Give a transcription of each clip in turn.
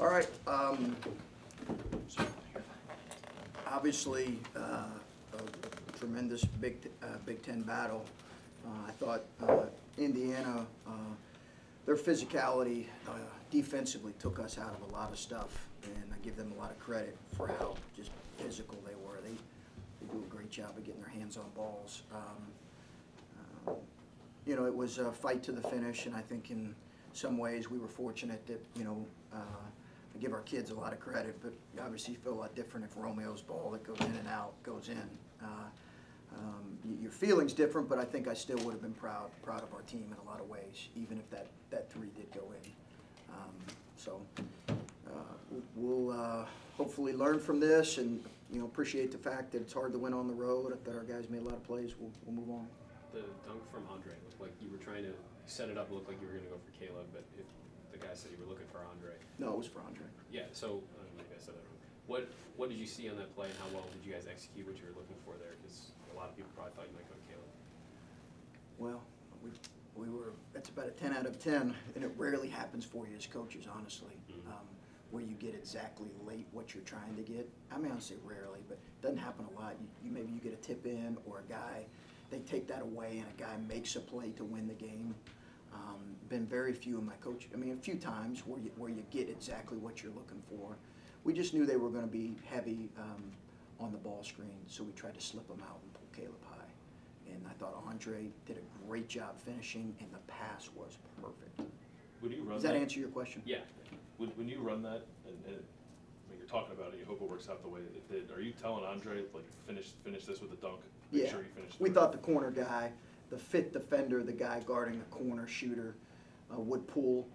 All right. Obviously, a tremendous Big Ten battle. I thought Indiana, their physicality defensively took us out of a lot of stuff, and I give them a lot of credit for how just physical they were. They do a great job of getting their hands on balls. You know, it was a fight to the finish, and I think in some ways we were fortunate that, you know, I give our kids a lot of credit, but obviously you feel a lot different if Romeo's ball that goes in and out goes in. Your feeling's different, but I think I still would have been proud of our team in a lot of ways, even if that three did go in. We'll hopefully learn from this, and you know, appreciate the fact that it's hard to win on the road. That our guys made a lot of plays. We'll move on. The dunk from Andre looked like you were trying to set it up. It looked like you were going to go for Caleb, but if the guy said you were looking for Andre. No, it was for Andre. Yeah. So maybe I said that wrong. What did you see on that play, and how well did you guys execute what you were looking for there? Because a lot of people probably thought you might go to Caleb. Well, we were. That's about a 10 out of 10, and it rarely happens for you as coaches, honestly, where you get exactly late what you're trying to get. I mean, I'll say rarely, but it doesn't happen a lot. Maybe you get a tip in, or a guy, they take that away, and a guy makes a play to win the game. Been very few in my coach. I mean, a few times where you get exactly what you're looking for. We just knew they were going to be heavy on the ball screen, so we tried to slip them out and pull Caleb high. And I thought Andre did a great job finishing, and the pass was perfect. Would you run Does that answer your question? Yeah. When you run that, and when you're talking about it, you hope it works out the way it did. Are you telling Andre, like, finish this with a dunk? Make sure you finish We thought the corner guy, the fit defender, the guy guarding the corner shooter, would pull.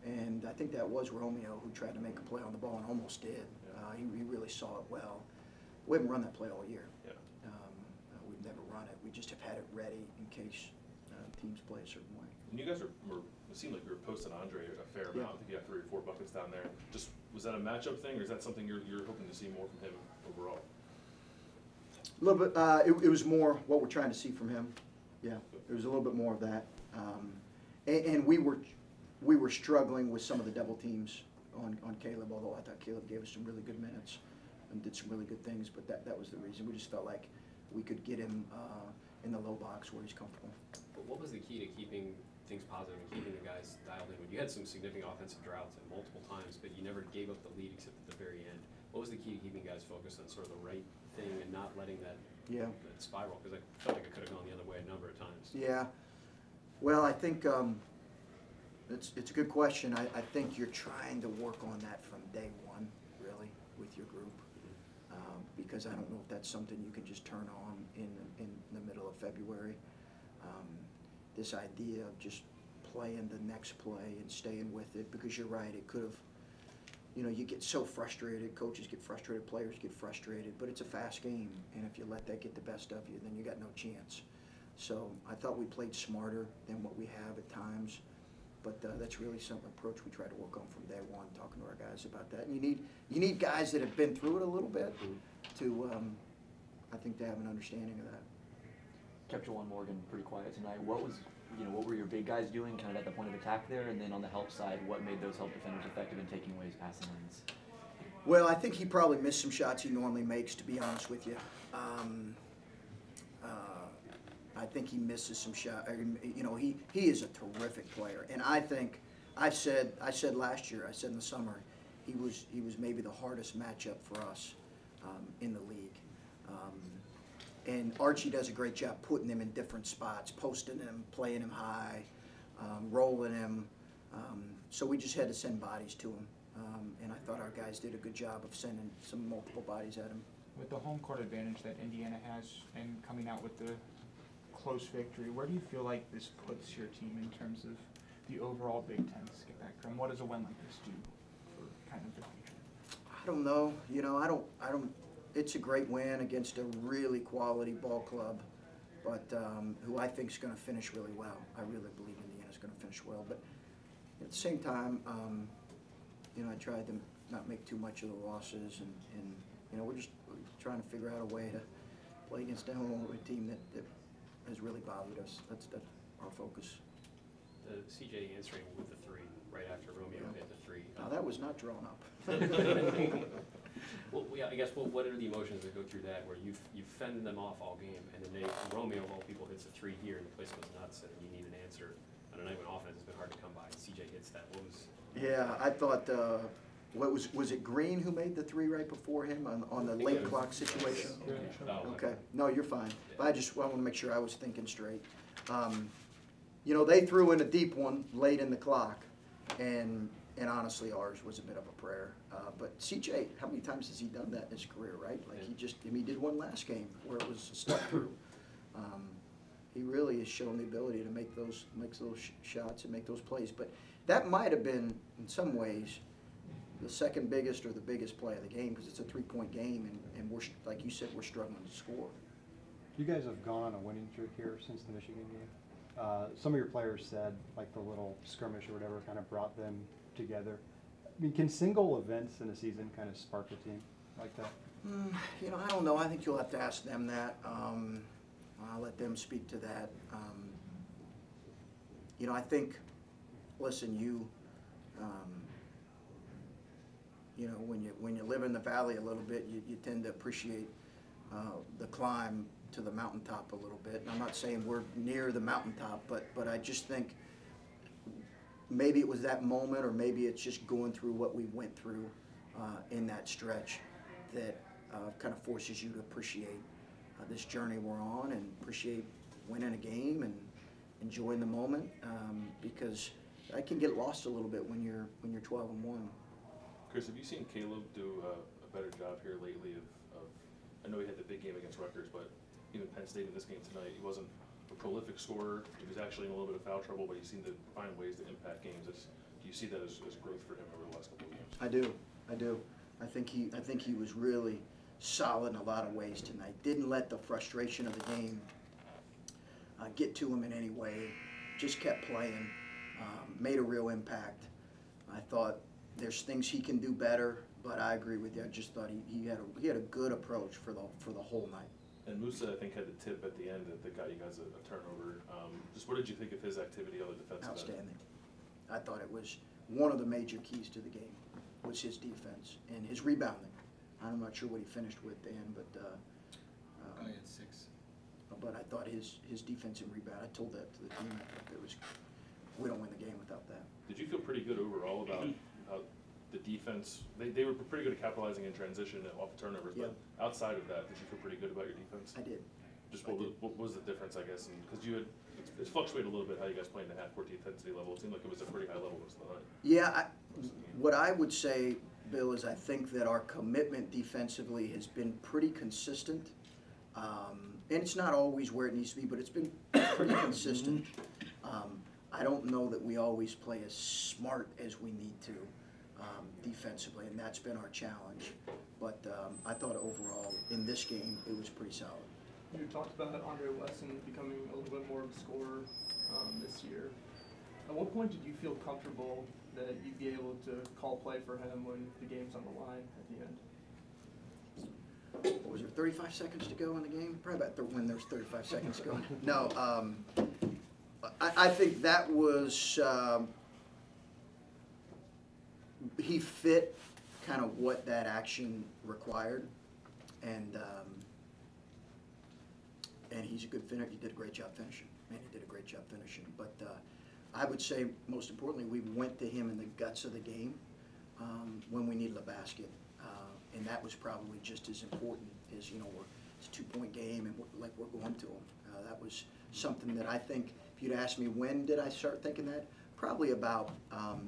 And I think that was Romeo who tried to make a play on the ball and almost did. Yeah. He really saw it well. We haven't run that play all year. Yeah. We've never run it. We just have had it ready in case teams play a certain way. And you guys it seemed like you were posting Andre a fair amount. I think you have 3 or 4 buckets down there. Just, was that a matchup thing, or is that something you're hoping to see more from him overall? A little bit. It was more what we're trying to see from him. Yeah, it was a little bit more of that. And we were struggling with some of the double teams on Caleb, although I thought Caleb gave us some really good minutes and did some really good things, but that was the reason. We just felt like we could get him in the low box where he's comfortable. But what was the key to keeping things positive and keeping the guys dialed in? You had some significant offensive droughts and multiple times, but you never gave up the lead except at the very end. What was the key to keeping guys focused on sort of the right thing and not letting that spiral? Because I felt like it could have gone the other way a number of times. Yeah. Well, I think it's a good question. I think you're trying to work on that from day one, really, with your group. Because I don't know if that's something you can just turn on in the middle of February. This idea of just playing the next play and staying with it, because you're right, it could have, you know, you get so frustrated, coaches get frustrated, players get frustrated, but it's a fast game, and if you let that get the best of you, then you got no chance. So I thought we played smarter than what we have at times, but that's really some approach we try to work on from day one, talking to our guys about that. And you need guys that have been through it a little bit to, I think, to have an understanding of that. Kept Juwan Morgan pretty quiet tonight. What were your big guys doing kind of at the point of attack there? And then on the help side, what made those help defenders effective in taking away his passing lanes? Well, I think he probably missed some shots he normally makes, to be honest with you. I think he misses some shots. You know, he is a terrific player. And I think, I said last year, I said in the summer, he was maybe the hardest matchup for us in the league. And Archie does a great job putting him in different spots, posting him, playing him high, rolling him. So we just had to send bodies to him. And I thought our guys did a good job of sending some multiple bodies at him. With the home court advantage that Indiana has and coming out with the close victory, where do you feel like this puts your team in terms of the overall Big Ten spectrum? What does a win like this do for kind of the future? I don't know. You know, I don't. It's a great win against a really quality ball club, but who I think is going to finish really well. I really believe Indiana's going to finish well. But at the same time, you know, I tried to not make too much of the losses, and you know, we're trying to figure out a way to play against them, a team that has really bothered us. That's our focus. The CJ answering with the three, right after Romeo hit the three. Now, that was not drawn up. Well, yeah, I guess, what are the emotions that go through that, where you fend them off all game, and then Romeo, of all people, hits a three here, and the place goes nuts, and you need an answer on a night when offense has been hard to come by, and CJ hits that. What was? Yeah, I thought, was it Green who made the three right before him on the late clock situation? Oh, Okay, no, you're fine. But I want to make sure I was thinking straight. You know, they threw in a deep one late in the clock, and honestly, ours was a bit of a prayer. But CJ, how many times has he done that in his career, right? Like he did one last game where it was a step through. He really has shown the ability to make those shots and make those plays. But that might have been, in some ways, the second biggest or the biggest play of the game, because it's a 3-point game, and we're, like you said, we're struggling to score. You guys have gone on a winning streak here since the Michigan game. Some of your players said, like, the little skirmish or whatever kind of brought them together. I mean, can single events in a season kind of spark a team like that? You know, I don't know. I think you'll have to ask them that. I'll let them speak to that. You know, I think, listen, you know, when you live in the valley a little bit, you tend to appreciate the climb to the mountaintop a little bit. And I'm not saying we're near the mountaintop, but I just think maybe it was that moment, or maybe it's just going through what we went through in that stretch that kind of forces you to appreciate this journey we're on, and appreciate winning a game and enjoying the moment, because I can get lost a little bit when you're 12-1. Chris, have you seen Caleb do a better job here lately of I know he had the big game against Rutgers, but even Penn State in this game tonight, he wasn't a prolific scorer. He was actually in a little bit of foul trouble, but he seemed to find ways to impact games. Do you see that as growth for him over the last couple of games? I do. I think he was really solid in a lot of ways tonight. Didn't let the frustration of the game get to him in any way. Just kept playing. Made a real impact. I thought there's things he can do better, but I agree with you. I just thought he had a good approach for the whole night. And Musa, I think, had the tip at the end that got you guys a turnover. Just what did you think of his activity on the defensive end? Outstanding. I thought it was one of the major keys to the game was his defense and his rebounding. I'm not sure what he finished with, Dan, but I had 6. But I thought his defense and rebound. I told that to the team. We don't win the game without that. Did you feel pretty good overall about the defense? They were pretty good at capitalizing in transition off the turnovers, but outside of that, did you feel pretty good about your defense? I did. Just what was the difference, I guess? Because it's fluctuated a little bit how you guys play in the half-court intensity level. It seemed like it was a pretty high level most of the night. Yeah, what I would say, Bill, is I think that our commitment defensively has been pretty consistent. And it's not always where it needs to be, but it's been pretty consistent. I don't know that we always play as smart as we need to defensively, and that's been our challenge. But I thought overall in this game it was pretty solid. You talked about Andre Wesson becoming a little bit more of a scorer this year. At what point did you feel comfortable that you'd be able to call play for him when the game's on the line at the end? What was there, 35 seconds to go in the game? Probably about when there's 35 seconds to go. No, I think that was, he fit kind of what that action required, and he's a good finisher. He did a great job finishing. But I would say, most importantly, we went to him in the guts of the game when we needed a basket. And that was probably just as important as, you know, it's a 2-point game and we're going to them. That was something that I think, if you'd asked me when did I start thinking that, probably about a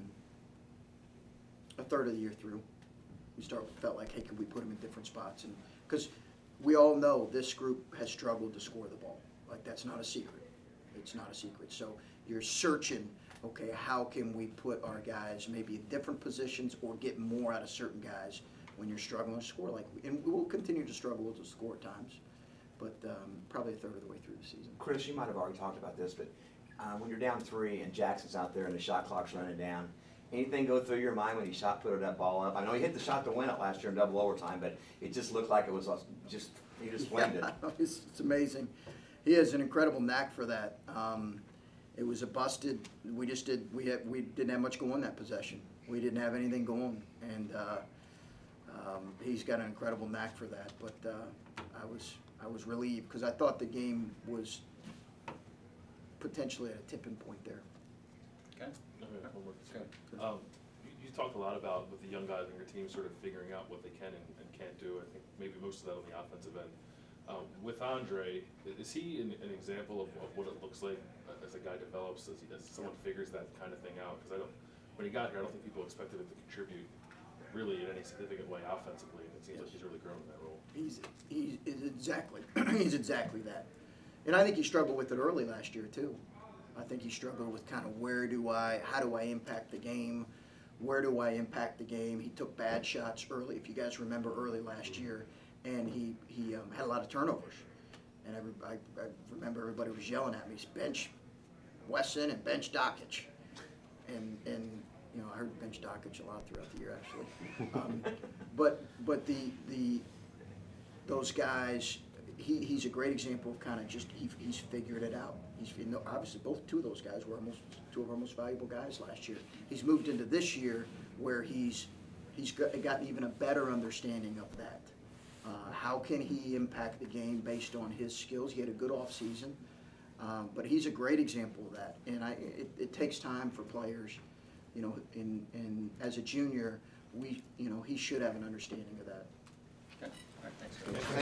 third of the year through. We felt like, hey, could we put them in different spots? And because we all know this group has struggled to score the ball. Like, that's not a secret. It's not a secret. So you're searching, okay, how can we put our guys maybe in different positions or get more out of certain guys when you're struggling to score, and we will continue to struggle to score at times, but probably a third of the way through the season. Chris, you might have already talked about this, but when you're down 3 and Jackson's out there and the shot clock's running down, anything go through your mind when he put that ball up? I know he hit the shot to win it last year in double overtime, but it just looked like it was he just flamed it. It's amazing. He has an incredible knack for that. It was a busted, we didn't have much going that possession. We didn't have anything going, and he's got an incredible knack for that. But I was relieved because I thought the game was potentially at a tipping point there. Okay. Okay, one more. Good. You talked a lot about with the young guys on your team sort of figuring out what they can and can't do. I think maybe most of that on the offensive end. With Andre, is he an example of what it looks like as a guy develops, as someone figures that kind of thing out? Because when he got here, I don't think people expected him to contribute really in any significant way offensively, and it seems like he's really grown in that role. He's Exactly he's exactly that, and I think he struggled with it early last year too. I think he struggled with kind of how do I impact the game? Where do I impact the game? He took bad shots early, if you guys remember early last year, and he had a lot of turnovers. And I remember everybody was yelling at me, bench Wesson and bench Dockich. And you know, I heard bench Dockich a lot throughout the year actually. But those guys, he's a great example of kind of just he's figured it out. Obviously two of those guys were two of our most valuable guys last year. He's moved into this year where he's gotten even a better understanding of that. How can he impact the game based on his skills? He had a good off season, but he's a great example of that. And it takes time for players, you know. And as a junior, he should have an understanding of that. Okay. All right, thanks.